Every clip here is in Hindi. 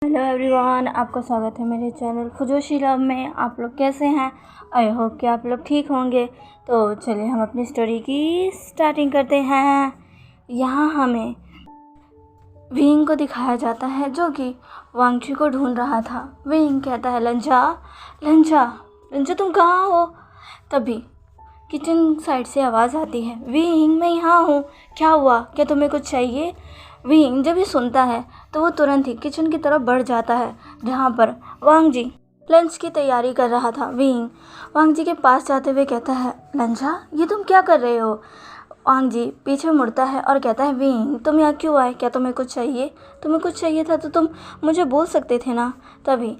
हेलो एवरीवन, आपका स्वागत है मेरे चैनल खुजोशी लव में। आप लोग कैसे हैं? आई होप कि आप लोग ठीक होंगे। तो चलिए हम अपनी स्टोरी की स्टार्टिंग करते हैं। यहाँ हमें विंग को दिखाया जाता है जो कि वांगची को ढूंढ रहा था। विंग कहता है, लंजा लंजा लंजा तुम कहाँ हो? तभी किचन साइड से आवाज़ आती है, विंग मैं यहाँ हूँ, क्या हुआ, क्या तुम्हें कुछ चाहिए? विंग जब ये सुनता है तो वो तुरंत ही किचन की तरफ बढ़ जाता है जहाँ पर वांगजी लंच की तैयारी कर रहा था। विंग वांगजी के पास जाते हुए कहता है, लंजा ये तुम क्या कर रहे हो? वांगजी पीछे मुड़ता है और कहता है, विंग तुम यहाँ क्यों आए? क्या तुम्हें कुछ चाहिए? तुम्हें कुछ चाहिए था तो तुम मुझे बोल सकते थे ना। तभी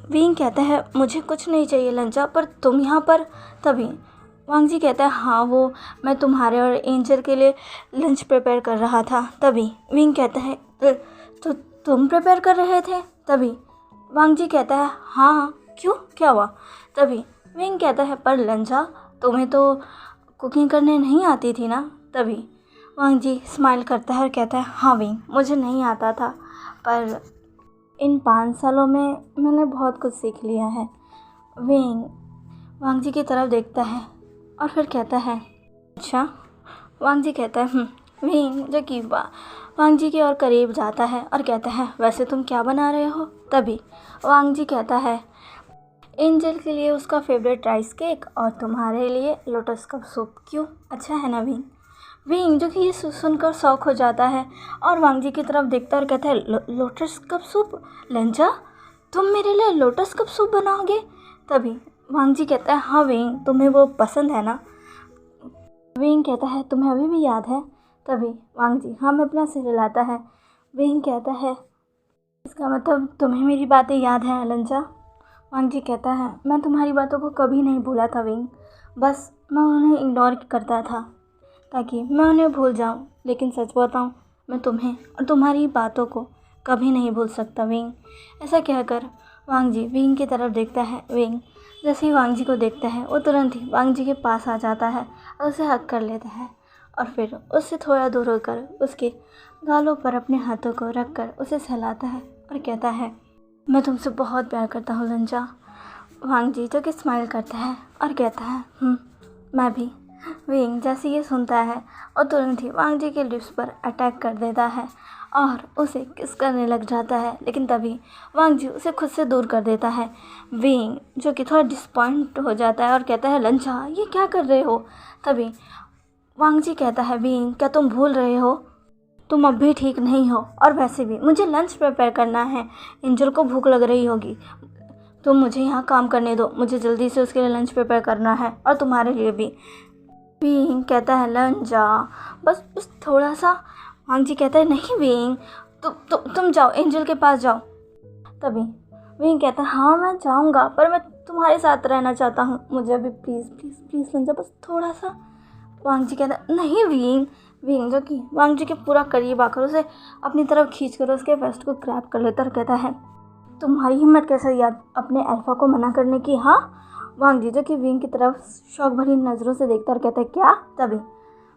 विंग कहता है, मुझे कुछ नहीं चाहिए लंजा, पर तुम यहाँ पर। तभी वांगजी कहता है, हाँ वो मैं तुम्हारे और एंजल के लिए लंच प्रिपेयर कर रहा था। तभी विंग कहता है, तो तुम प्रिपेयर कर रहे थे? तभी वांगजी कहता है, हाँ क्यों, क्या हुआ? तभी विंग कहता है, पर लंजा तुम्हें तो कुकिंग करने नहीं आती थी ना। तभी वांगजी स्माइल करता है और कहता है, हाँ विंग मुझे नहीं आता था, पर इन 5 सालों में मैंने बहुत कुछ सीख लिया है। विंग वांगजी की तरफ देखता है और फिर कहता है, अच्छा। वांगजी कहता है, विंग जो कि वांगजी के और करीब जाता है और कहता है, वैसे तुम क्या बना रहे हो? तभी वांगजी कहता है, एंजल के लिए उसका फेवरेट राइस केक और तुम्हारे लिए लोटस कप सूप। क्यों, अच्छा है ना विंग? विंग जो कि ये सुनकर शौक हो जाता है और वांगजी की तरफ देखता है और कहता है, लोटस कप सूप? लंजा तुम मेरे लिए लोटस कप सूप बनाओगे? तभी वांगजी कहता है, हाँ विंग तुम्हें वो पसंद है ना? विंग कहता है, तुम्हें अभी भी याद है? तभी वांगजी हम अपना सिर हिलाता है। विंग कहता है, इसका मतलब तुम्हें मेरी बातें याद हैं लंजा? वांगजी कहता है, मैं तुम्हारी बातों को कभी नहीं भूला था विंग, बस मैं उन्हें इग्नोर करता था ताकि मैं उन्हें भूल जाऊं। लेकिन सच बताऊं, मैं तुम्हें और तुम्हारी बातों को कभी नहीं भूल सकता विंग। ऐसा कहकर वांगजी विंग की तरफ देखता है। विंग जैसे ही वांगजी को देखता है वो तुरंत ही वांगजी के पास आ जाता है और उसे हग कर लेता है और फिर उससे थोड़ा दूर होकर उसके गालों पर अपने हाथों को रखकर उसे सहलाता है और कहता है, मैं तुमसे बहुत प्यार करता हूँ लंजा। वांगजी जो कि स्माइल करता है और कहता है, मैं भी। विंग जैसे ये सुनता है और तुरंत ही वांगजी के लिप्स पर अटैक कर देता है और उसे किस करने लग जाता है। लेकिन तभी वांगजी उसे खुद से दूर कर देता है। विंग जो कि थोड़ा डिसपॉइंट हो जाता है और कहता है, लंजा ये क्या कर रहे हो? तभी वांगजी कहता है, विंग क्या तुम भूल रहे हो? तुम अब भी ठीक नहीं हो और वैसे भी मुझे लंच प्रिपेयर करना है। एंजल को भूख लग रही होगी, तुम मुझे यहाँ काम करने दो, मुझे जल्दी से उसके लिए लंच प्रिपेयर करना है और तुम्हारे लिए भी। विंग कहता है, लंजा बस थोड़ा सा। वांगजी कहता है, नहीं विंग तुम जाओ, एंजल के पास जाओ। तभी विंग कहता है, हाँ मैं जाऊँगा, पर मैं तुम्हारे साथ रहना चाहता हूँ, मुझे अभी प्लीज़ प्लीज़ प्लीज़ लंजा बस थोड़ा सा। वांगजी कहता है, नहीं विंग। विंग जो कि वांगजी के पूरा करीब आकर उसे अपनी तरफ खींच कर उसके वेस्ट को ग्रैब कर लेता और कहता है, तुम्हारी हिम्मत कैसे हुई अपने अल्फा को मना करने की? हाँ। वांगजी जो कि विंग की तरफ शौक भरी नज़रों से देखता और कहता है, क्या? तभी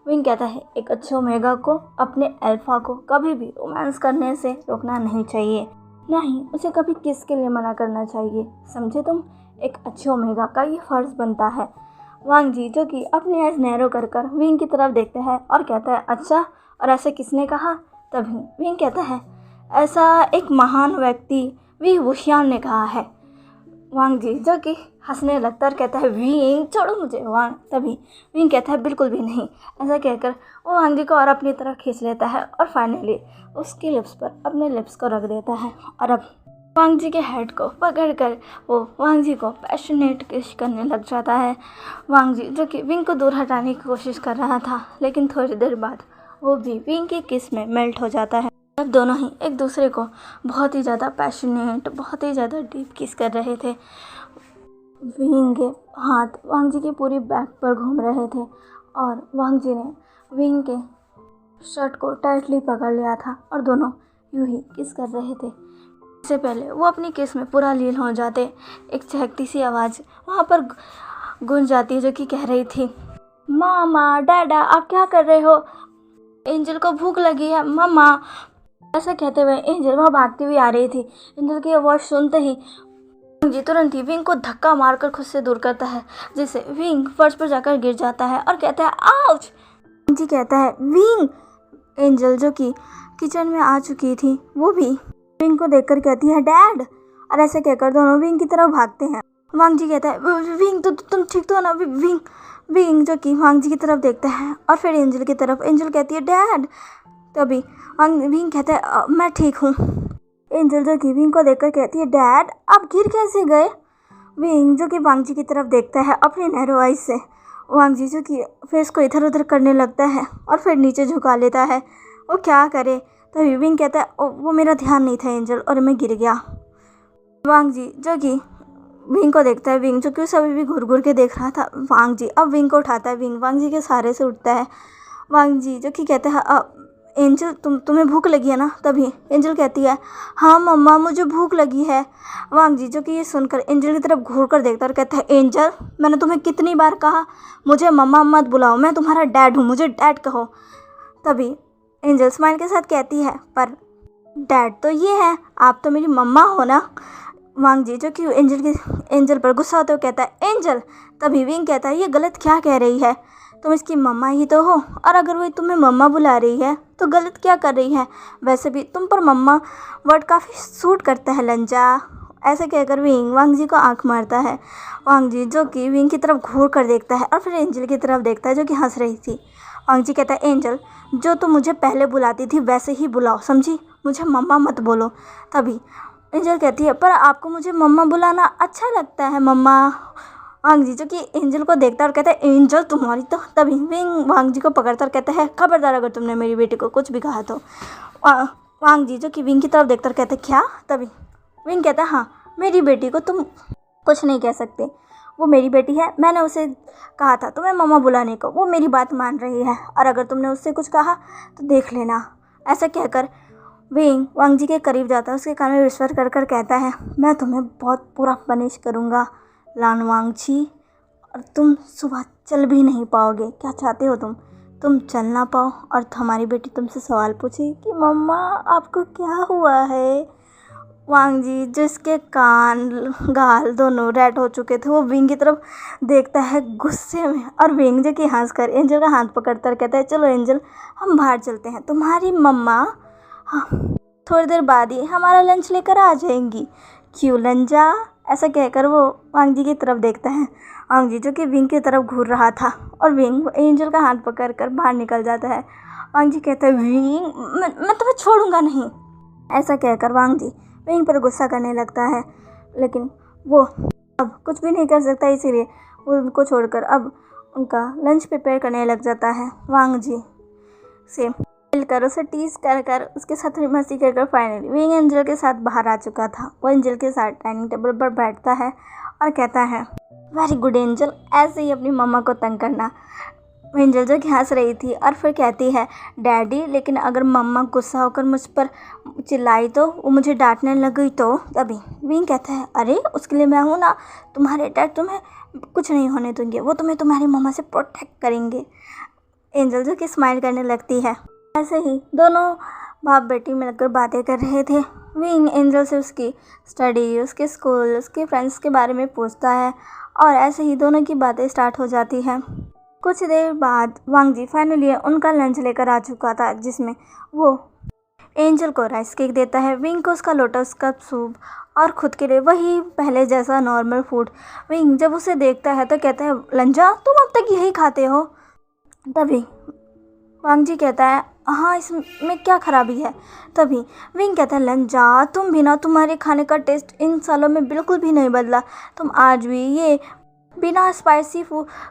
विंग कहता है, एक अच्छे ओमेगा को अपने अल्फा को कभी भी रोमांस करने से रोकना नहीं चाहिए, ना ही उसे कभी किस के लिए मना करना चाहिए, समझे तुम? एक अच्छे ओमेगा का ये फ़र्ज़ बनता है। वांगजी जो कि अपनी आइज़ नैरो कर कर विंग की तरफ देखता है और कहता है, अच्छा, और ऐसे किसने कहा? तभी विंग कहता है, ऐसा एक महान व्यक्ति वी वुशियान ने कहा है। वांगजी जो कि हंसने लगता और कहता है, विंग छोड़ो मुझे वांग। तभी विंग कहता है, बिल्कुल भी नहीं। ऐसा कहकर वो वांगजी को और अपनी तरफ खींच लेता है और फाइनली उसके लिप्स पर अपने लिप्स को रख देता है और अब वांगजी के हेड को पकड़कर वो वांगजी को पैशनेट किस करने लग जाता है। वांगजी जो कि विंग को दूर हटाने की कोशिश कर रहा था, लेकिन थोड़ी देर बाद वो भी विंग की किस में मेल्ट हो जाता है। अब दोनों ही एक दूसरे को बहुत ही ज़्यादा पैशनेट, बहुत ही ज़्यादा डीप किस कर रहे थे। विंग के हाथ वांगजी की पूरी बैक पर घूम रहे थे और वांगजी ने विंग के शर्ट को टाइटली पकड़ लिया था और दोनों यूं ही किस कर रहे थे। इससे पहले वो अपनी किस में पूरा लीन हो जाते, एक चहकती सी आवाज़ वहाँ पर गूंज जाती है जो कि कह रही थी, मामा डैडा आप क्या कर रहे हो? एंजल को भूख लगी है मम्मा। ऐसा कहते हुए एंजल वहाँ भागती हुई आ रही थी। एंजल की आवाज़ सुनते ही जी तुरंत ही विंग को धक्का मारकर खुद से दूर करता है, जिससे विंग फर्श पर जाकर गिर जाता है और कहता है आउच। जी कहता है विंग। एंजल जो कि किचन में आ चुकी थी वो भी विंग को देखकर कहती है डैड, और ऐसे कहकर दोनों विंग की तरफ भागते हैं। वांग जी कहता है विंग तो तुम ठीक तो हो ना। विंग विंग जो कि वांग जी की तरफ देखता है और फिर एंजल की तरफ। एंजल कहती है डैड। तभी विंग कहता है मैं ठीक हूँ। एंजल जो कि विंग को देखकर कहती है डैड आप गिर कैसे गए। विंग जो कि वांग जी की तरफ देखता है अपनी नैरो आइज से। वांग जी जो कि फेस को इधर उधर करने लगता है और फिर नीचे झुका लेता है। वो क्या करे। तभी विंग कहता है वो मेरा ध्यान नहीं था एंजल और मैं गिर गया। वांग जी जो कि विंग को देखता है। विंग जो कि उसे अभी भी घूर घूर के देख रहा था। वांग जी अब विंग को उठाता है। विंग वांग जी के सहारे से उठता है। वांग जी जो कि कहते हैं एंजल तुम्हें भूख लगी है ना। तभी एंजल कहती है हाँ मम्मा मुझे भूख लगी है। वांग जी जो कि ये सुनकर एंजल की तरफ घूर कर देखता है और कहता है एंजल मैंने तुम्हें कितनी बार कहा मुझे मम्मा मत बुलाओ, मैं तुम्हारा डैड हूँ, मुझे डैड कहो। तभी एंजल स्माइल के साथ कहती है पर डैड तो ये है, आप तो मेरी मम्मा हो ना। वांग जी जो कि एंजल पर गुस्सा होते हुए कहता है एंजल। तभी विंग कहता है ये गलत क्या कह रही है, तुम इसकी मम्मा ही तो हो, और अगर वो तुम्हें मम्मा बुला रही है तो गलत क्या कर रही है। वैसे भी तुम पर मम्मा वर्ड काफ़ी सूट करता है लंजा। ऐसे कहकर विंग वांग जी को आंख मारता है। वांग जी जो कि विंग की तरफ घूर कर देखता है और फिर एंजल की तरफ देखता है जो कि हंस रही थी। वांग जी कहता है एंजल जो तुम मुझे पहले बुलाती थी वैसे ही बुलाओ, समझी, मुझे मम्मा मत बोलो। तभी एंजल कहती है पर आपको मुझे मम्मा बुलाना अच्छा लगता है मम्मा। वांग जी जो कि एंजल को देखता है और कहता है एंजल तुम्हारी तो। तभी विंग वांग जी को पकड़ता और कहता है खबरदार अगर तुमने मेरी बेटी को कुछ भी कहा तो। वांग जी जो कि विंग की तरफ देखता और कहते क्या। तभी विंग कहता है हाँ मेरी बेटी को तुम कुछ नहीं कह सकते, वो मेरी बेटी है, मैंने उसे कहा था तुम्हें मम्मा बुलाने को, वो मेरी बात मान रही है, और अगर तुमने उससे कुछ कहा तो देख लेना। ऐसा कहकर विंग वांग जी के करीब जाता है, उसके कान में विस्पर कर कर कहता है मैं तुम्हें बहुत बुरा पनिश करूँगा लान वांग जी, और तुम सुबह चल भी नहीं पाओगे। क्या चाहते हो तुम चल ना पाओ और हमारी बेटी तुमसे सवाल पूछे कि मम्मा आपको क्या हुआ है। वांग जी जिसके कान गाल दोनों रेड हो चुके थे वो विंग की तरफ देखता है गुस्से में, और विंग जो कि हंसकर एंजल का हाथ पकड़ता और कहता है चलो एंजल हम बाहर चलते हैं, तुम्हारी मम्मा हाँ थोड़ी देर बाद ही हमारा लंच लेकर आ जाएंगी। क्यों लंजा। ऐसा कहकर वो वांग जी की तरफ देखता है। वांग जी जो कि विंग की तरफ घूर रहा था और विंग एंजल का हाथ पकड़कर बाहर निकल जाता है। वांग जी कहता है विंग मैं तुम्हें छोड़ूंगा नहीं। ऐसा कहकर वांग जी विंग पर गुस्सा करने लगता है, लेकिन वो अब कुछ भी नहीं कर सकता, इसीलिए वो उनको छोड़कर अब उनका लंच प्रिपेयर करने लग जाता है। वांग जी से मिलकर उसे टीज कर कर उसके साथ मस्ती कर कर फाइनली विंग एंजल के साथ बाहर आ चुका था। वो एंजल के साथ डाइनिंग टेबल पर बैठता है और कहता है वेरी गुड एंजल, ऐसे ही अपनी मम्मा को तंग करना। एंजल जो हंस रही थी और फिर कहती है डैडी लेकिन अगर मम्मा गुस्सा होकर मुझ पर चिल्लाई तो, वो मुझे डांटने लग गई तो। तभी विंग कहता है अरे उसके लिए मैं हूँ ना, तुम्हारे डैड तुम्हें कुछ नहीं होने देंगे, वो तुम्हें तुम्हारी मम्मा से प्रोटेक्ट करेंगे। एंजल जो कि स्माइल करने लगती है। ऐसे ही दोनों बाप बेटी मिलकर बातें कर रहे थे। विंग एंजल से उसकी स्टडी, उसके स्कूल, उसके फ्रेंड्स के बारे में पूछता है और ऐसे ही दोनों की बातें स्टार्ट हो जाती हैं। कुछ देर बाद वांग जी फाइनली उनका लंच लेकर आ चुका था, जिसमें वो एंजल को राइस केक देता है, विंग को उसका लोटस कप सूप और खुद के लिए वही पहले जैसा नॉर्मल फूड। विंग जब उसे देखता है तो कहता है लंजा तुम अब तक यही खाते हो। तभी वांग जी कहता है हाँ इसमें क्या खराबी है। तभी विंग कहता है लंजा तुम भी ना, तुम्हारे खाने का टेस्ट इन सालों में बिल्कुल भी नहीं बदला, तुम आज भी ये बिना स्पाइसी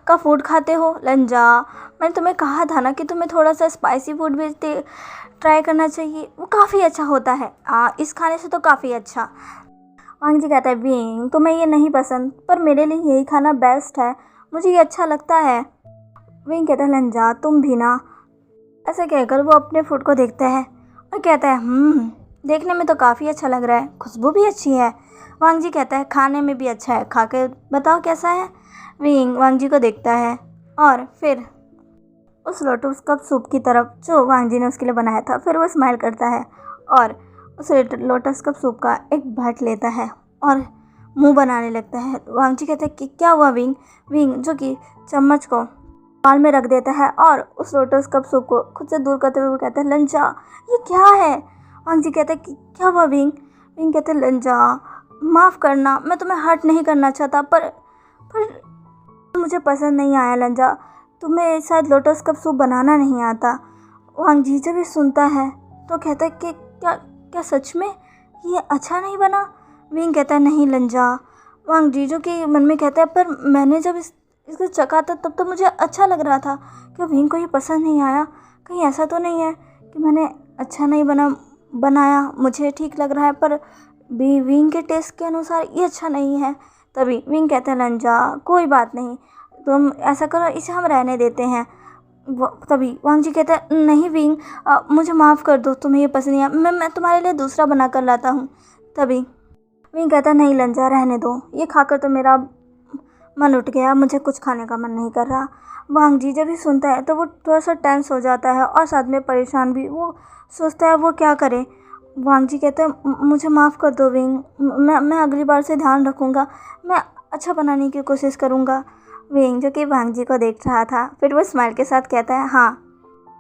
का फूड खाते हो। लंजा मैंने तुम्हें कहा था ना कि तुम्हें थोड़ा सा स्पाइसी फूड भी ट्राई करना चाहिए, वो काफ़ी अच्छा होता है, इस खाने से तो काफ़ी अच्छा। वांग जी कहता है विंग तुम्हें ये नहीं पसंद पर मेरे लिए यही खाना बेस्ट है, मुझे ये अच्छा लगता है। विंग कहता है लंजा तुम भी ना। ऐसे कहकर वो अपने फूड को देखता है और कहता है देखने में तो काफ़ी अच्छा लग रहा है, खुशबू भी अच्छी है। वांग जी कहता है खाने में भी अच्छा है, खा के बताओ कैसा है। विंग वांग जी को देखता है और फिर उस लोटस कप सूप की तरफ जो वांग जी ने उसके लिए बनाया था, फिर वो स्माइल करता है और उस लोटस कप सूप का एक बाइट लेता है और मुंह बनाने लगता है। वांग जी कहते हैं कि क्या हुआ विंग? विंग जो कि चम्मच को बाल में रख देता है और उस लोटस कप सूप को खुद से दूर करते हुए वो कहता है लंजा ये क्या है? वांग जी कहते हैं कि क्या हुआ विंग? विंग कहते हैं लंजा माफ़ करना, मैं तुम्हें हर्ट नहीं करना चाहता पर मुझे पसंद नहीं आया लंजा, तुम्हें शायद लोटस कप सूप बनाना नहीं आता। वांग जी जब ये सुनता है तो कहता है कि क्या क्या सच में ये अच्छा नहीं बना? विंग कहता है नहीं लंजा। वांग जी जो कि मन में कहता है पर मैंने जब इसको चखा था तब तो मुझे अच्छा लग रहा था, क्या विंग को ये पसंद नहीं आया? कहीं ऐसा तो नहीं है कि मैंने अच्छा नहीं बनाया, मुझे ठीक लग रहा है पर विंग के टेस्ट के अनुसार ये अच्छा नहीं है। तभी विंग कहता है लंजा कोई बात नहीं, तुम ऐसा करो इसे हम रहने देते हैं। तभी वांग जी कहता है नहीं विंग मुझे माफ़ कर दो, तुम्हें ये पसंद नहीं आया, मैं तुम्हारे लिए दूसरा बना कर लाता हूँ। तभी विंग कहता है नहीं लंजा रहने दो, ये खाकर तो मेरा मन उठ गया, मुझे कुछ खाने का मन नहीं कर रहा। वांग जी जब भी सुनता है तो वो थोड़ा सा टेंस हो जाता है और साथ में परेशान भी। वो सोचता है वो क्या करे। वांग जी कहते हैं मुझे माफ़ कर दो विंग, मैं अगली बार से ध्यान रखूँगा, मैं अच्छा बनाने की कोशिश करूँगा। विंग जो कि वांग जी को देख रहा था फिर वो स्माइल के साथ कहता है हाँ,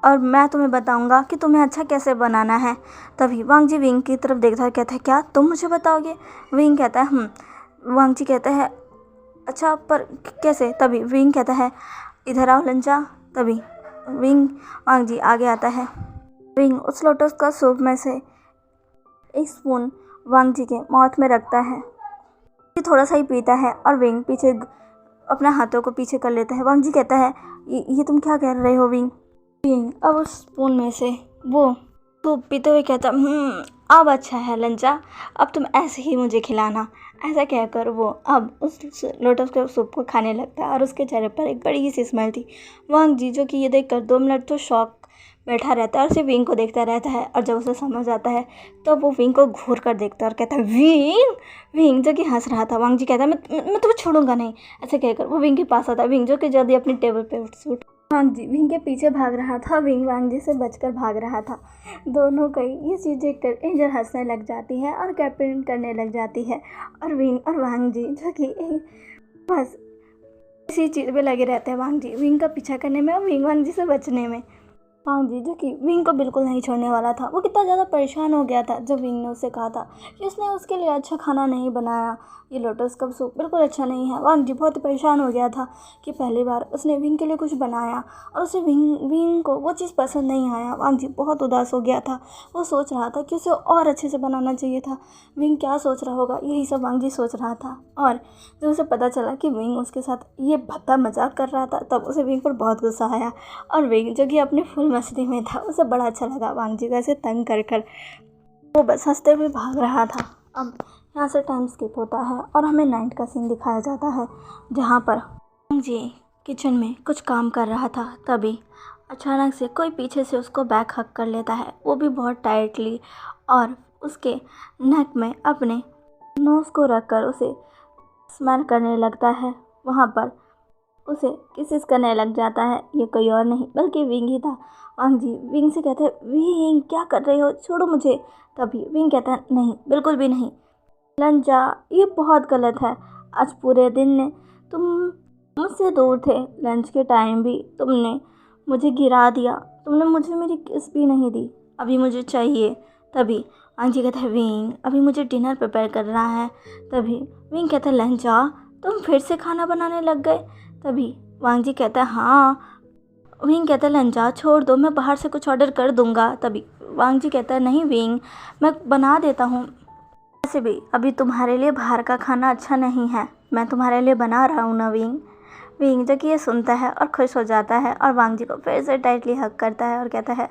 और मैं तुम्हें बताऊंगा कि तुम्हें अच्छा कैसे बनाना है। तभी वांग जी विंग की तरफ देखता है, कहता है क्या तुम मुझे बताओगे? विंग कहता है वांग जी कहता है अच्छा पर कैसे? तभी विंग कहता है इधर आओ लंजा। तभी वांग जी आगे आता है। विंग उस लोटस का सूप में से एक स्पून वांग जी के माउथ में रखता है, थोड़ा सा ही पीता है और विंग पीछे अपना हाथों को पीछे कर लेता है। वांग जी कहता है ये तुम क्या कह रहे हो विंग? अब उस स्पून में से वो सूप पीते हुए कहता अब अच्छा है लंजा, अब तुम ऐसे ही मुझे खिलाना। ऐसा कहकर वो अब उस लोटस के सूप को खाने लगता है और उसके चेहरे पर एक बड़ी सी स्माइल थी। वांग जी जो कि ये देखकर 2 मिनट तो शॉक बैठा रहता है और सिर्फ विंग को देखता रहता है, और जब उसे समझ आता है तो वो विंग को घूर कर देखता है और कहता है विंग जो कि हंस रहा था। वांग जी कहता है मैं तुम्हें छोड़ूंगा नहीं। ऐसे कहकर वो विंग के पास आता है। विंग जो कि जल्दी अपनी टेबल पे उठ वांग जी विंग के पीछे भाग रहा था, विंग वांग जी से बचकर भाग रहा था। दोनों का ये चीज़ देखकर एंजल हंसने लग जाती है और कैप्टन करने लग जाती है, और विंग और वांग जी जो कि बस इसी चीज़ पे लगे रहते हैं। वांग जी विंग का पीछा करने में और विंग वांग जी से बचने में। वांग जी जो कि विंग को बिल्कुल नहीं छोड़ने वाला था। वो कितना ज़्यादा परेशान हो गया था जब विंग ने उससे कहा था कि उसने उसके लिए अच्छा खाना नहीं बनाया, ये लोटस कप सूप बिल्कुल अच्छा नहीं है। वांग जी बहुत परेशान हो गया था कि पहली बार उसने विंग के लिए कुछ बनाया और उसे विंग को वो चीज़ पसंद नहीं आया। वांग जी बहुत उदास हो गया था। वो सोच रहा था कि उसे और अच्छे से बनाना चाहिए था। विंग क्या सोच रहा होगा, यही सब वांग जी सोच रहा था। और जब उसे पता चला कि विंग उसके साथ ये भद्दा मजाक कर रहा था तब उसे विंग पर बहुत गुस्सा आया, और विंग जो कि अपने फुल मस्ती में था उसे बड़ा अच्छा लगा वांग जी को ऐसे तंग कर वो बस हंसते हुए भाग रहा था। अब यहाँ से टाइम स्किप होता है और हमें नाइट का सीन दिखाया जाता है जहाँ पर वांग जी किचन में कुछ काम कर रहा था। तभी अचानक से कोई पीछे से उसको बैक हक कर लेता है, वो भी बहुत टाइटली, और उसके नेक में अपने नोज़ को रखकर उसे स्मेल करने लगता है। वहाँ पर उसे किसिस करने लग जाता है। ये कोई और नहीं बल्कि विंग ही था। वांग जी विंग से कहते हैं विंग क्या कर रहे हो, छोड़ो मुझे। तभी विंग कहता है नहीं बिल्कुल भी नहीं लंजा, ये बहुत गलत है। आज पूरे दिन ने तुम मुझसे दूर थे, लंच के टाइम भी तुमने मुझे गिरा दिया, तुमने मुझे मेरी किस भी नहीं दी, अभी मुझे चाहिए। तभी वांग जी कहता है विंग अभी मुझे डिनर प्रिपेयर कर रहा है। तभी विंग कहता है लंजा तुम फिर से खाना बनाने लग गए। तभी वांग जी कहता है हाँ। विंग कहता है लंजा छोड़ दो, मैं बाहर से कुछ ऑर्डर कर दूंगा। तभी वांग जी कहता है नहीं विंग मैं बना देता हूँ, वैसे भी अभी तुम्हारे लिए बाहर का खाना अच्छा नहीं है, मैं तुम्हारे लिए बना रहा हूँ ना विंग। विंग जो कि ये सुनता है और खुश हो जाता है और वांग जी को फिर से टाइटली हग करता है और कहता है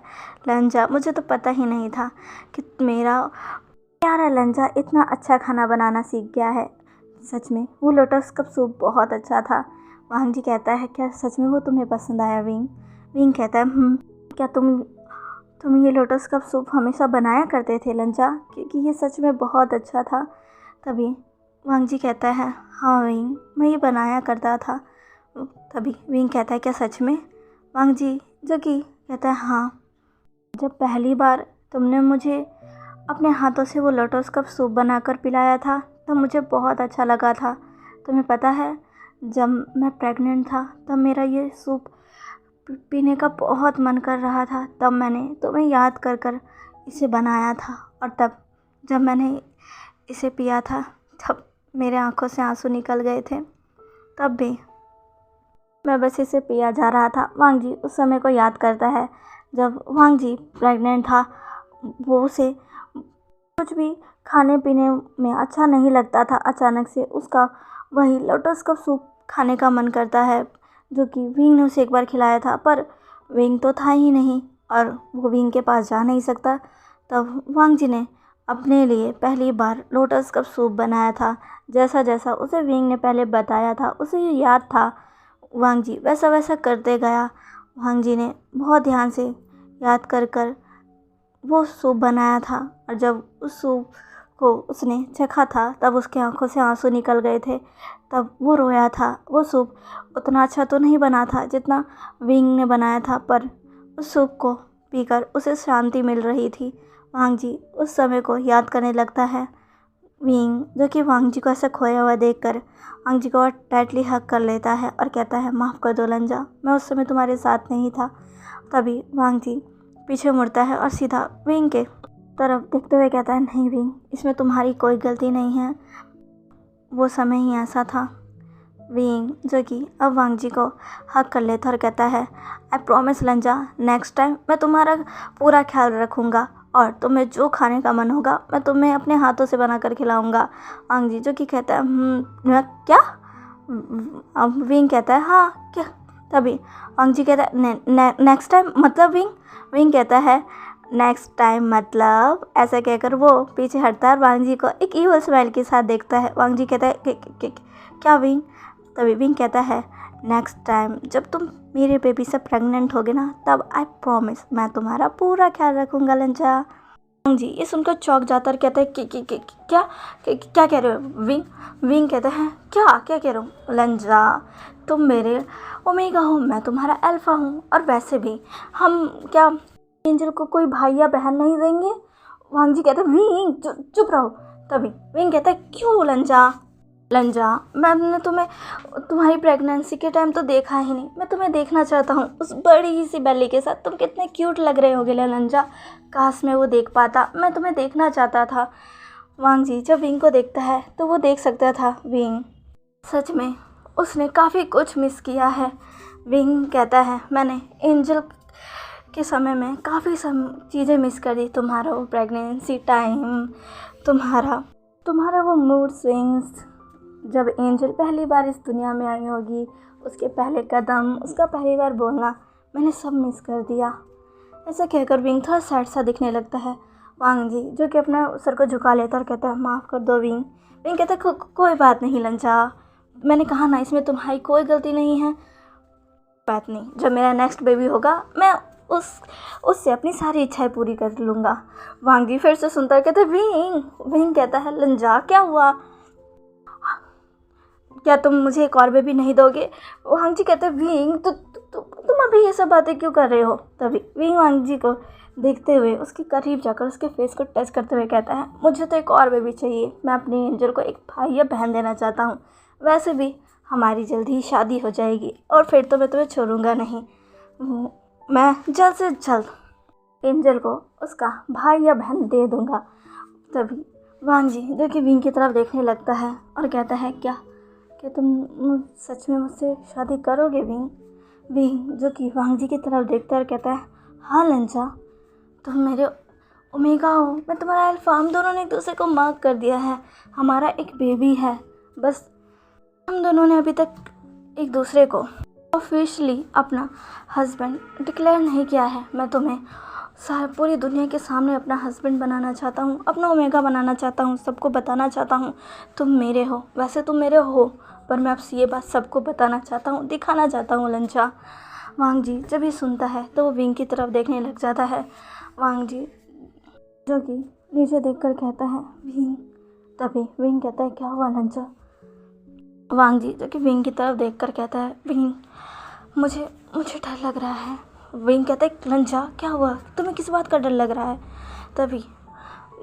लंजा मुझे तो पता ही नहीं था कि मेरा प्यारा लंजा इतना अच्छा खाना बनाना सीख गया है। सच में वो लोटस कप सूप बहुत अच्छा था। वांग जी कहता है क्या सच में वो तुम्हें पसंद आया विंग? विंग कहता है क्या तुम ये लोटस कप सूप हमेशा बनाया करते थे लंजा, क्योंकि ये सच में बहुत अच्छा था। तभी वांग जी कहता है हाँ विंग मैं ये बनाया करता था। तभी विंग कहता है क्या सच में? वांग जी जो कि कहता है हाँ, जब पहली बार तुमने मुझे अपने हाथों से वो लोटस कप सूप बनाकर पिलाया था तब मुझे बहुत अच्छा लगा था। तुम्हें पता है, जब मैं प्रेग्नेंट था तब मेरा ये सूप पीने का बहुत मन कर रहा था। तब मैंने तुम्हें याद कर कर इसे बनाया था, और तब जब मैंने इसे पिया था तब मेरे आंखों से आंसू निकल गए थे। तब भी मैं बस इसे पिया जा रहा था। वांग जी उस समय को याद करता है जब वांग जी प्रेग्नेंट था। वो उसे कुछ भी खाने पीने में अच्छा नहीं लगता था। अचानक से उसका वही लोटस का सूप खाने का मन करता है, जो कि विंग ने उसे एक बार खिलाया था, पर विंग तो था ही नहीं और वो विंग के पास जा नहीं सकता। तब वांग जी ने अपने लिए पहली बार लोटस का सूप बनाया था। जैसा जैसा उसे विंग ने पहले बताया था, उसे ये याद था, वांग जी वैसा वैसा करते गया। वांग जी ने बहुत ध्यान से याद कर कर वो सूप बनाया था, और जब उस सूप को उसने चखा था तब उसके आंखों से आंसू निकल गए थे। तब वो रोया था। वो सूप उतना अच्छा तो नहीं बना था जितना विंग ने बनाया था, पर उस सूप को पीकर उसे शांति मिल रही थी। वांग जी उस समय को याद करने लगता है। विंग, जो कि वांग जी को ऐसा खोया हुआ देखकर वांग जी को और टाइटली हग कर लेता है और कहता है, माफ़ कर दो लंजा, मैं उस समय तुम्हारे साथ नहीं था। तभी वांग जी पीछे मुड़ता है और सीधा विंग के तरफ देखते हुए कहता है, नहीं विंग, इसमें तुम्हारी कोई गलती नहीं है, वो समय ही ऐसा था। विंग, जो कि अब वांग जी को हग कर लेता और कहता है, आई प्रॉमिस लंजा, नेक्स्ट टाइम मैं तुम्हारा पूरा ख्याल रखूँगा और तुम्हें जो खाने का मन होगा मैं तुम्हें अपने हाथों से बना कर खिलाऊँगा। वांग जी, जो कि कहता है, क्या? अब विंग कहता है, हाँ क्या? तभी वांग जी कहता है, नेक्स्ट टाइम मतलब विंग? विंग कहता है, नेक्स्ट टाइम मतलब, ऐसा कहकर वो पीछे हटता है और वांग जी को एक ईवल स्माइल के साथ देखता है। वांग जी कहता है, क्या विंग? तभी विंग कहता है, नेक्स्ट टाइम जब तुम मेरे बेबी से प्रेग्नेंट होगे ना, तब आई प्रॉमिस मैं तुम्हारा पूरा ख्याल रखूँगा लंजा। वांग जी ये सुनकर चौंक जाता है, कहता है, क्या कह रहे हो विंग? विंग कहता है, क्या कह रहे हो लंजा, तुम मेरे ओमेगा हो, मैं तुम्हारा अल्फा हूँ, और वैसे भी हम क्या एंजल को कोई भाई या बहन नहीं देंगे? वांग जी कहते हैं, विंग चुप रहो। तभी विंग कहता है, क्यों लंजा, मैंने तुम्हें तुम्हारी प्रेगनेंसी के टाइम तो देखा ही नहीं, मैं तुम्हें देखना चाहता हूँ उस बड़ी सी बेली के साथ, तुम कितने क्यूट लग रहे होगे लंजा, काश मैं वो देख पाता, मैं तुम्हें देखना चाहता था। वांग जी जब विंग को देखता है तो वो देख सकता था विंग सच में उसने काफ़ी कुछ मिस किया है। विंग कहता है, मैंने एंजल के समय में काफ़ी चीज़ें मिस कर दी, तुम्हारा वो प्रेगनेंसी टाइम, तुम्हारा वो मूड स्विंग्स, जब एंजल पहली बार इस दुनिया में आई होगी, उसके पहले कदम, उसका पहली बार बोलना, मैंने सब मिस कर दिया। ऐसा कहकर विंग थोड़ा सैड सा दिखने लगता है। वांग जी, जो कि अपना सर को झुका लेता और कहता है, माफ़ कर दो विंग। विंग कहता है, कोई बात नहीं लंजा, मैंने कहा ना, इसमें तुम्हारी कोई गलती नहीं है। बात नहीं, जब मेरा नेक्स्ट बेबी होगा मैं उससे अपनी सारी इच्छाएं पूरी कर लूँगा। वांग जी फिर से सुनता है, कहता है, विंग कहता है, लंजा क्या हुआ, क्या तुम मुझे एक और बेबी नहीं दोगे? वांग जी कहते हैं, विंग तुम अभी ये सब बातें क्यों कर रहे हो? तभी विंग वांग जी को देखते हुए उसके करीब जाकर उसके फेस को टच करते हुए कहता है, मुझे तो एक और बेबी चाहिए, मैं अपनी एंजल को एक भाई या बहन देना चाहता हूँ, वैसे भी हमारी जल्दी ही शादी हो जाएगी और फिर तो मैं तुम्हें छोड़ूंगा नहीं, मैं जल्द से जल्द एंजल को उसका भाई या बहन दे दूंगा। तभी वांग जी, जो कि विंग की तरफ देखने लगता है और कहता है, क्या तुम सच में मुझसे शादी करोगे विंग? विंग, जो कि वांग जी की तरफ देखता है और कहता है, हाँ लंजा, तुम मेरे ओमेगा हो, मैं तुम्हारा अल्फा, हम दोनों ने एक दूसरे को मार्क कर दिया है, हमारा एक बेबी है, बस हम दोनों ने अभी तक एक दूसरे को ऑफिशियली अपना हस्बैंड डिक्लेयर नहीं किया है। मैं तुम्हें पूरी दुनिया के सामने अपना हस्बैंड बनाना चाहता हूँ, अपना ओमेगा बनाना चाहता हूँ, सबको बताना चाहता हूँ तुम मेरे हो। वैसे तुम मेरे हो, पर मैं आपसे ये बात सबको बताना चाहता हूँ, दिखाना चाहता हूँ लंचा। वांग जी जब ये सुनता है तो वो विंग की तरफ देखने लग जाता है। वांग जी, जो कि नीचे देखकर कहता है, विंग। तभी विंग कहता है, क्या हुआ लंचा? वांग जी, जो कि विंग की तरफ देखकर कहता है, विंग मुझे डर लग रहा है। विंग कहता है, लंचा क्या हुआ, तुम्हें किस बात का डर लग रहा है? तभी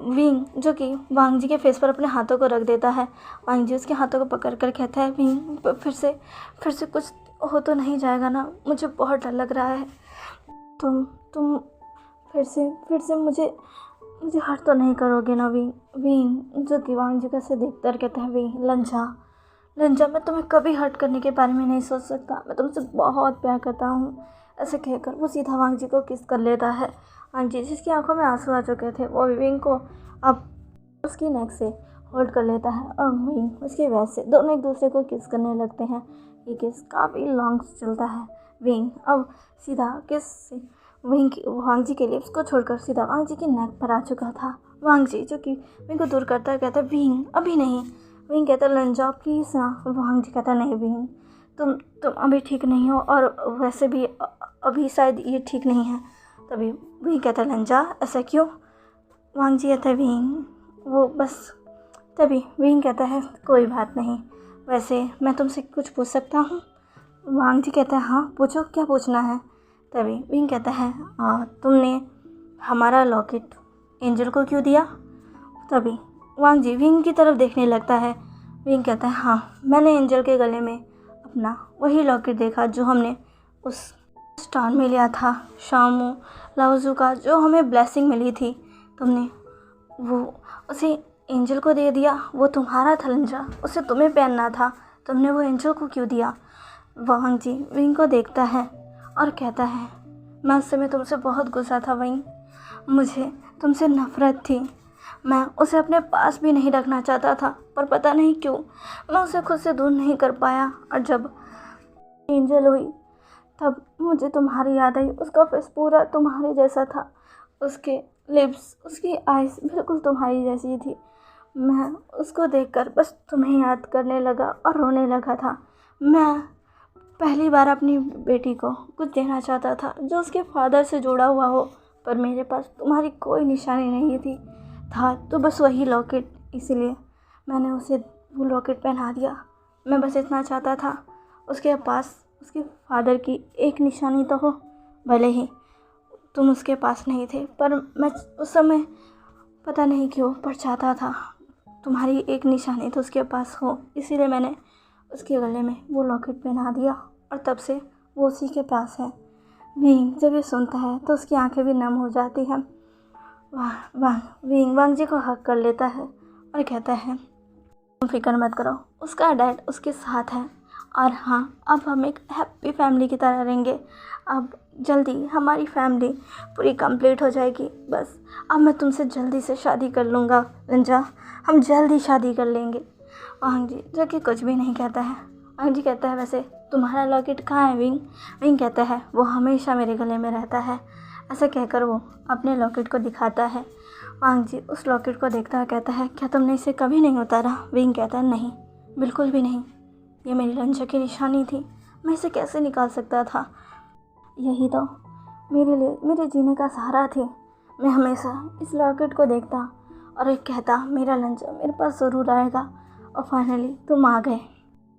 विंग जो कि वांग जी के फेस पर अपने हाथों को रख देता है। वांग जी उसके हाथों को पकड़ कर कहता है, विंग फिर से कुछ हो तो नहीं जाएगा ना, मुझे बहुत डर लग रहा है। तुम फिर से मुझे हर्ट तो नहीं करोगे ना विंग? विंग जो कि वांग जी का से देख कर कहता है, विंग लंजा मैं तुम्हें कभी हर्ट करने के बारे में नहीं सोच सकता, मैं तुमसे बहुत प्यार करता हूँ। ऐसे कहकर वो सीधा वांग जी को किस कर लेता है। वांग जी जिसकी आंखों में आंसू आ चुके थे वो विंग को अब उसकी नेक से होल्ड कर लेता है और विंग उसकी वजह से दोनों एक दूसरे को किस करने लगते हैं। ये किस काफ़ी लॉन्ग चलता है। विंग अब सीधा किस से वांग जी के लिप्स को छोड़कर सीधा वांग जी की नेक पर आ चुका था। वांग जी जो कि विंग को दूर करता है कहता है, विंग अभी नहीं। विंग कहता है, लंजा प्लीज़ ना। वांग जी कहता है, नहीं विंग, तुम अभी ठीक नहीं हो और वैसे भी अभी शायद ये ठीक नहीं है। तभी विंग कहता है, लंजा ऐसा क्यों? वांग जी कहता है, विंग वो बस। तभी विंग कहता है, कोई बात नहीं, वैसे मैं तुमसे कुछ पूछ सकता हूँ? वांग जी कहता है, हाँ पूछो, क्या पूछना है? तभी विंग कहता है, तुमने हमारा लॉकेट एंजल को क्यों दिया? तभी वांग जी विंग की तरफ देखने लगता है। विंग कहता है, हाँ मैंने एंजल के गले में अपना वही लॉकेट देखा जो हमने उस स्टार में लिया था, शामू लाओजू का, जो हमें ब्लेसिंग मिली थी। तुमने वो उसे एंजल को दे दिया, वो तुम्हारा था लंजा, उसे तुम्हें पहनना था, तुमने वो एंजल को क्यों दिया? वांग जी विंग को देखता है और कहता है, मैं उस समय तुमसे बहुत गुस्सा था विंग, मुझे तुमसे नफ़रत थी, मैं उसे अपने पास भी नहीं रखना चाहता था, पर पता नहीं क्यों मैं उसे खुद से दूर नहीं कर पाया। और जब एंजल हुई तब मुझे तुम्हारी याद आई। उसका फेस पूरा तुम्हारे जैसा था, उसके लिप्स, उसकी आइज़ बिल्कुल तुम्हारी जैसी थी। मैं उसको देखकर बस तुम्हें याद करने लगा और रोने लगा था। मैं पहली बार अपनी बेटी को कुछ देना चाहता था जो उसके फादर से जुड़ा हुआ हो, पर मेरे पास तुम्हारी कोई निशानी नहीं था तो बस वही लॉकेट, इसलिए मैंने उसे वो लॉकेट पहना दिया। मैं बस इतना चाहता था उसके पास उसके फादर की एक निशानी तो हो, भले ही तुम उसके पास नहीं थे, पर मैं उस समय पता नहीं क्यों पर चाहता था तुम्हारी एक निशानी तो उसके पास हो, इसीलिए मैंने उसके गले में वो लॉकेट पहना दिया और तब से वो उसी के पास है। विंग जब ये सुनता है तो उसकी आंखें भी नम हो जाती हैं। विंग वांग जी को हक कर लेता है और कहता है, तुम फिक्र मत करो, उसका डैड उसके साथ है और हाँ, अब हम एक हैप्पी फैमिली की तरह रहेंगे। अब जल्दी हमारी फैमिली पूरी कंप्लीट हो जाएगी। बस अब मैं तुमसे जल्दी से शादी कर लूँगा लंजा, हम जल्दी शादी कर लेंगे। वांग जी जो कि कुछ भी नहीं कहता है। वांग जी कहता है, वैसे तुम्हारा लॉकेट कहाँ है विंग? विंग कहता है, वो हमेशा मेरे गले में रहता है। ऐसा कहकर वो अपने लॉकेट को दिखाता है। वांग जी उस लॉकेट को देखता है, कहता है, क्या तुमने इसे कभी नहीं उतारा? विंग कहता है, नहीं, बिल्कुल भी नहीं, ये मेरी लंजा की निशानी थी, मैं इसे कैसे निकाल सकता था? यही तो मेरे जीने का सहारा थी। मैं हमेशा इस लॉकेट को देखता और एक कहता, मेरा लंजा मेरे पास ज़रूर आएगा। और फाइनली तुम आ गए।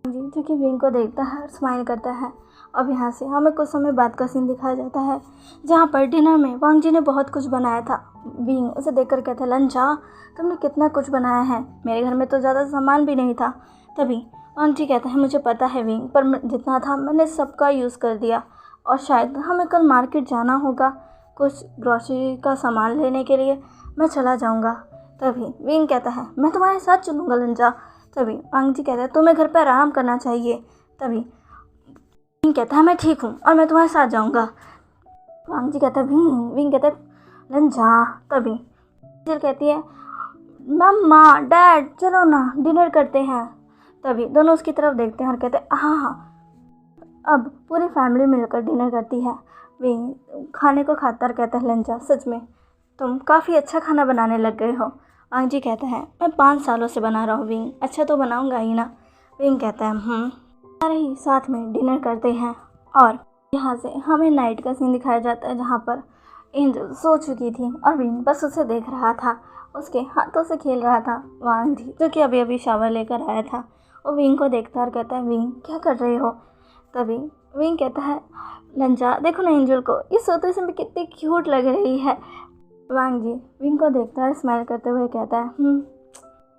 जी जो कि विंग को देखता है और स्माइल करता है। अब यहाँ से हमें कुछ समय बाद का सीन दिखाया जाता है जहाँ पर डिनर में वांग जी ने बहुत कुछ बनाया था। विंग उसे देखकर कहता है, लंजा तुमने कितना कुछ बनाया है, मेरे घर में तो ज़्यादा सामान भी नहीं था। तभी वांग जी कहता है, मुझे पता है विंग, पर जितना था मैंने सबका यूज़ कर दिया और शायद हमें कल मार्केट जाना होगा कुछ ग्रॉसरी का सामान लेने के लिए, मैं चला जाऊँगा। तभी विंग कहता है, मैं तुम्हारे साथ चलूँगा लंजा। तभी वांग जी कहता है, तुम्हें घर पर आराम करना चाहिए। तभी विंग कहता है, मैं ठीक हूँ और मैं तुम्हारे साथ जाऊँगा। वांग जी कहता है, विंग कहता है, लंजा। तभी एंजल कहती है, मम्मा डैड चलो ना डिनर करते हैं। तभी दोनों उसकी तरफ देखते हैं और कहते हैं, हाँ। अब पूरी फैमिली मिलकर डिनर करती है। विंग खाने को खाता और कहता है, लंजा सच में तुम काफ़ी अच्छा खाना बनाने लग गए हो। वांग जी कहता है, मैं 5 सालों से बना रहा हूँ विंग, अच्छा तो बनाऊँगा ही ना। विंग कहता है, सारे ही साथ में डिनर करते हैं और यहाँ से हमें नाइट का सीन दिखाया जाता है जहाँ पर एंजल सो चुकी थी और विंग बस उसे देख रहा था, उसके हाथों से खेल रहा था। वांग जी जो कि अभी अभी शावर लेकर आया था वो विंग को देखता और कहता है, विंग क्या कर रहे हो? तभी विंग कहता है, लंजा देखो ना एंजल को, ये सोते समय कितनी क्यूट लग रही है। वांग जी विंग को देखता है, स्माइल करते हुए कहता है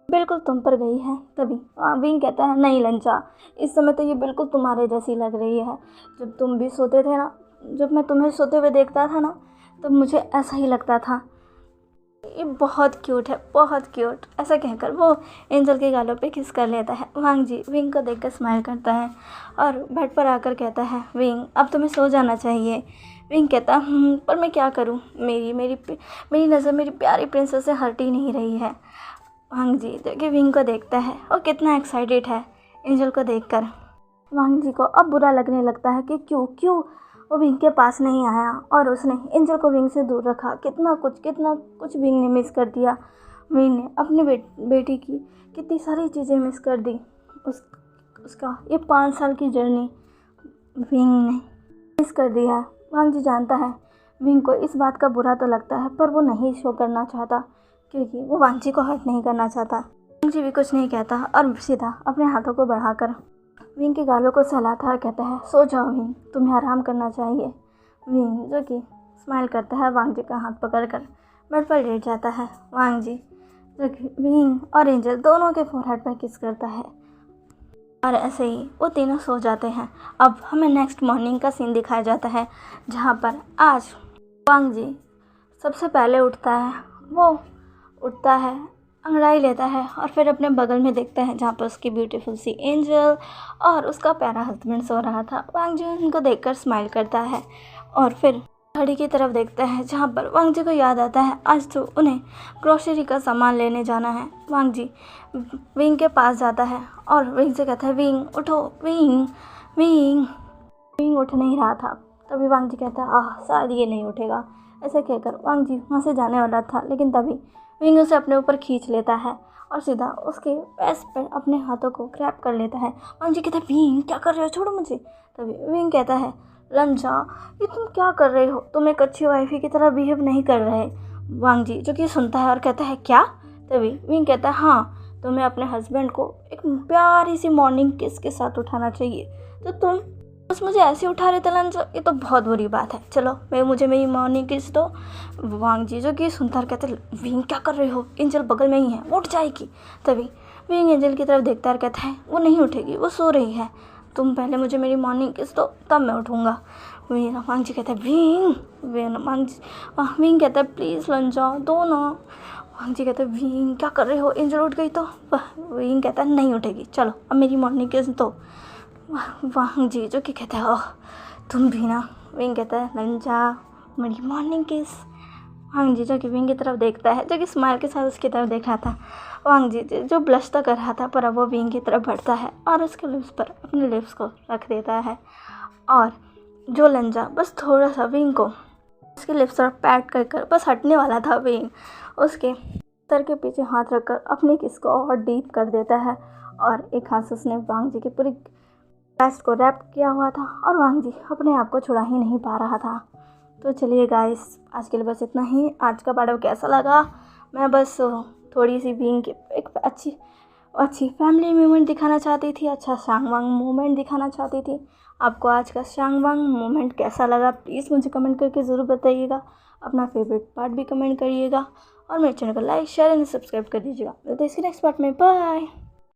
बिल्कुल तुम पर गई है। तभी विंग कहता है नहीं लंचा, इस समय तो ये बिल्कुल तुम्हारे जैसी लग रही है। जब तुम भी सोते थे ना, जब मैं तुम्हें सोते हुए देखता था ना, तब मुझे ऐसा ही लगता था। ये बहुत क्यूट है, बहुत क्यूट। ऐसा कहकर वो एंजल के गालों पे किस कर लेता है। वांग जी विंग को देखकर स्माइल करता है और बेड पर आकर कहता है विंग अब तुम्हें सो जाना चाहिए। विंग कहता पर मैं क्या करूं, मेरी नज़र मेरी प्यारी प्रिंसेस से हट ही नहीं रही है। वांग जी जो कि विंग को देखता है और कितना एक्साइटेड है एंजल को देखकर। वांग जी को अब बुरा लगने लगता है कि क्यों वो विंग के पास नहीं आया और उसने एंजल को विंग से दूर रखा। कितना कुछ विंग ने मिस कर दिया। विंग ने अपनी बेटी की कितनी सारी चीज़ें मिस कर दी। उसका ये 5 साल की जर्नी विंग ने मिस कर दिया। वांग जी जानता है विंग को इस बात का बुरा तो लगता है, पर वो नहीं शो करना चाहता क्योंकि वो वांग जी को हर्ट नहीं करना चाहता। वांग जी भी कुछ नहीं कहता और सीधा अपने हाथों को बढ़ाकर विंग के गालों को सहलाता है और कहता है सो जाओ विंग, तुम्हें आराम करना चाहिए। विंग जो कि स्माइल करता है वांग जी का हाथ पकड़कर बेड पर लेट जाता है। वांग जी जो कि विंग और एंजल दोनों के फोरहेड पर किस करता है और ऐसे ही वो तीनों सो जाते हैं। अब हमें नेक्स्ट मॉर्निंग का सीन दिखाया जाता है जहाँ पर आज वांग जी सबसे पहले उठता है। वो उठता है, अंगड़ाई लेता है और फिर अपने बगल में देखता है जहाँ पर उसकी ब्यूटीफुल सी एंजल और उसका प्यारा हस्बैंड सो रहा था। वांग जी उनको देखकर स्माइल करता है और फिर घड़ी की तरफ देखता है जहाँ पर वांग जी को याद आता है आज तो उन्हें ग्रोसरी का सामान लेने जाना है। वांग जी विंग के पास जाता है और विंग से कहता है विंग उठो, विंग उठ नहीं रहा था। तभी वांग जी कहता है शायद ये नहीं उठेगा। ऐसे कहकर वांग जी वहाँ से जाने वाला था, लेकिन तभी विंग उसे अपने ऊपर खींच लेता है और सीधा उसके वेस्ट पर अपने हाथों को ग्रैब कर लेता है। वांग जी कहता है विंग क्या कर रहे हो, छोड़ो मुझे। तभी विंग कहता है लंचा ये तुम क्या कर रहे हो, तुम एक अच्छी वाइफी की तरह बिहेव नहीं कर रहे। वांग जी जो कि सुनता है और कहता है क्या। तभी विंग कहता है हाँ, तुम्हें अपने हस्बैंड को एक प्यारी सी मॉर्निंग किस के साथ उठाना चाहिए, तो तुम बस मुझे ऐसे उठा रहे थे लंच, ये तो बहुत बुरी बात है। चलो मुझे मेरी मॉर्निंग किस दो। वांग जी जो कि सुनता है कहते विंग क्या कर रहे हो, एंजल बगल में ही है, वो उठ जाएगी। तभी विंग एंजल की तरफ देखता है और कहता है वो नहीं उठेगी, वो सो रही है, तुम पहले मुझे मेरी मॉर्निंग किस दो तब मैं उठूँगा। वांग जी कहता है विंग कहता है प्लीज़ लंचा दो ना। वांग जी कहते हैं विंग क्या कर रहे हो, एंजल उठ गई तो। विंग कहता है नहीं उठेगी, चलो अब मेरी मॉर्निंग किस दो। वांग जी जो कि कहता है ओह तुम भी ना। विंग कहता है लंचा मेरी मॉर्निंग किस। वांग जी जो कि विंग की तरफ देखता है, जो कि स्माइल के साथ उसकी तरफ देख रहा था। वांग जी जो ब्लश तो कर रहा था, पर अब वो विंग की तरफ बढ़ता है और उसके लिप्स पर अपने लिप्स को रख देता है और जो लंजा बस थोड़ा सा विंग को उसके लिप्स पर पैट कर बस हटने वाला था, विंग उसके सर के पीछे हाथ रखकर अपने किस को और डीप कर देता है और एक हाथ से उसने वांग जी की पूरी ब्रेस्ट को रैप किया हुआ था और वांग जी अपने आप को छुड़ा ही नहीं पा रहा था। तो चलिए गाइस आज के लिए बस इतना ही। आज का पार्ट कैसा लगा, मैं बस थोड़ी सी विंग की एक अच्छी फैमिली मोमेंट दिखाना चाहती थी, अच्छा शांगवांग मोमेंट दिखाना चाहती थी। आपको आज का शांगवांग मोमेंट कैसा लगा प्लीज़ मुझे कमेंट करके ज़रूर बताइएगा। अपना फेवरेट पार्ट भी कमेंट करिएगा और मेरे चैनल को लाइक शेयर एंड सब्सक्राइब कर दीजिएगा। मिलते हैं इसके नेक्स्ट पार्ट में, बाय।